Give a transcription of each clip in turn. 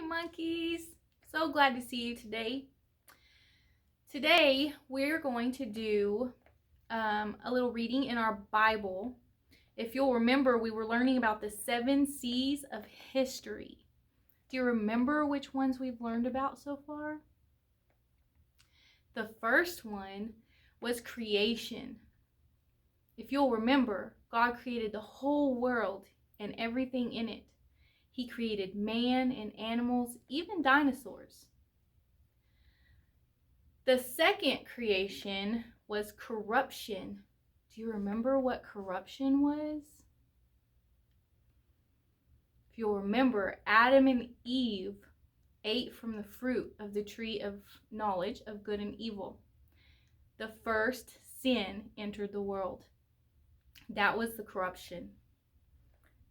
Hey monkeys, so glad to see you today. Today we're going to do a little reading in our Bible. If you'll remember, we were learning about the 7 C's of history. Do you remember which ones we've learned about so far? The first one was creation. If you'll remember, God created the whole world and everything in it. He created man and animals, even dinosaurs. The second creation was corruption. Do you remember what corruption was? If you'll remember, Adam and Eve ate from the fruit of the tree of knowledge of good and evil. The first sin entered the world. That was the corruption.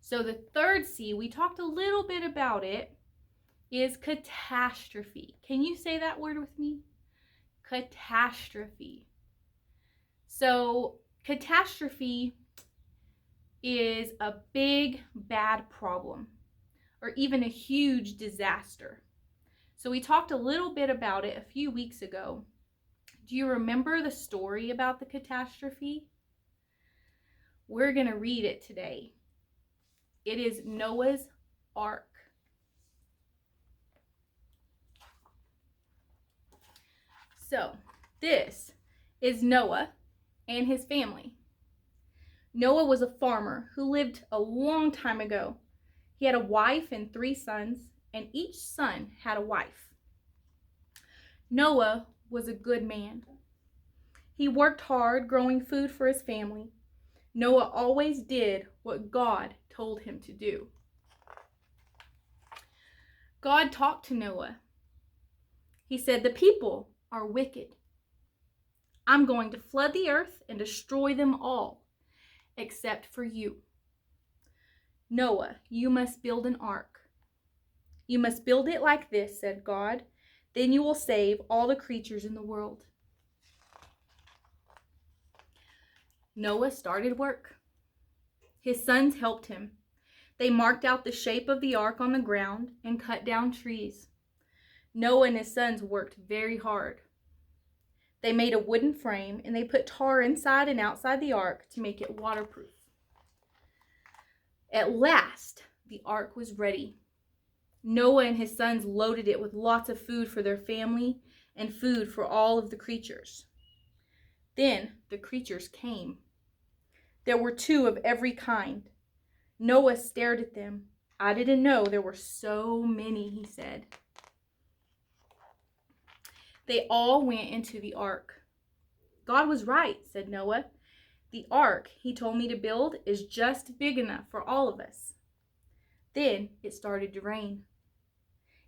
So the third C, we talked a little bit about it, is catastrophe. Can you say that word with me? Catastrophe. So catastrophe is a big, bad problem, or even a huge disaster. So we talked a little bit about it a few weeks ago. Do you remember the story about the catastrophe? We're going to read it today. It is Noah's Ark. So, this is Noah and his family. Noah was a farmer who lived a long time ago. He had a wife and 3 sons, and each son had a wife. Noah was a good man. He worked hard growing food for his family. Noah always did what God told him to do. God talked to Noah. He said, "The people are wicked. I'm going to flood the earth and destroy them all, except for you. Noah, you must build an ark. You must build it like this," said God. "Then you will save all the creatures in the world." Noah started work. His sons helped him. They marked out the shape of the ark on the ground and cut down trees. Noah and his sons worked very hard. They made a wooden frame and they put tar inside and outside the ark to make it waterproof. At last, the ark was ready. Noah and his sons loaded it with lots of food for their family and food for all of the creatures. Then the creatures came. There were 2 of every kind. Noah stared at them. "I didn't know there were so many," he said. They all went into the ark. "God was right," said Noah. "The ark he told me to build is just big enough for all of us." Then it started to rain.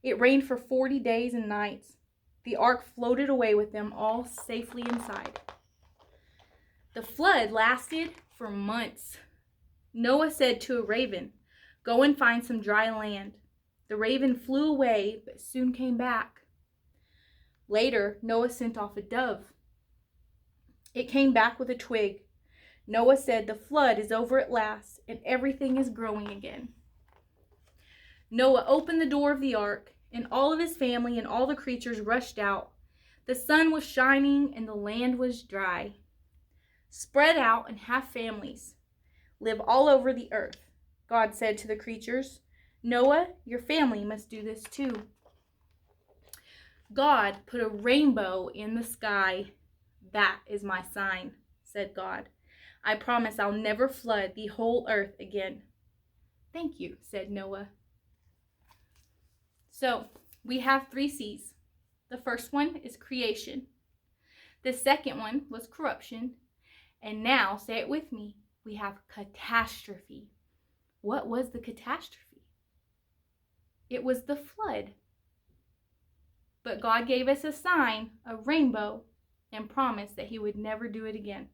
It rained for 40 days and nights. The ark floated away with them all safely inside. The flood lasted for months. Noah said to a raven, "Go and find some dry land." The raven flew away, but soon came back. Later, Noah sent off a dove. It came back with a twig. Noah said, "The flood is over at last, and everything is growing again." Noah opened the door of the ark, and all of his family and all the creatures rushed out. The sun was shining, and the land was dry. "Spread out and have families. Live all over the earth," God said to the creatures. "Noah, your family must do this too." God put a rainbow in the sky. "That is my sign," said God. "I promise I'll never flood the whole earth again." "Thank you," said Noah. So we have 3 C's. The first one is creation. The second one was corruption. And now, say it with me, we have catastrophe. What was the catastrophe? It was the flood. But God gave us a sign, a rainbow, and promised that he would never do it again.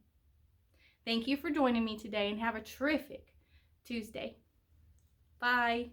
Thank you for joining me today, and have a terrific Tuesday. Bye.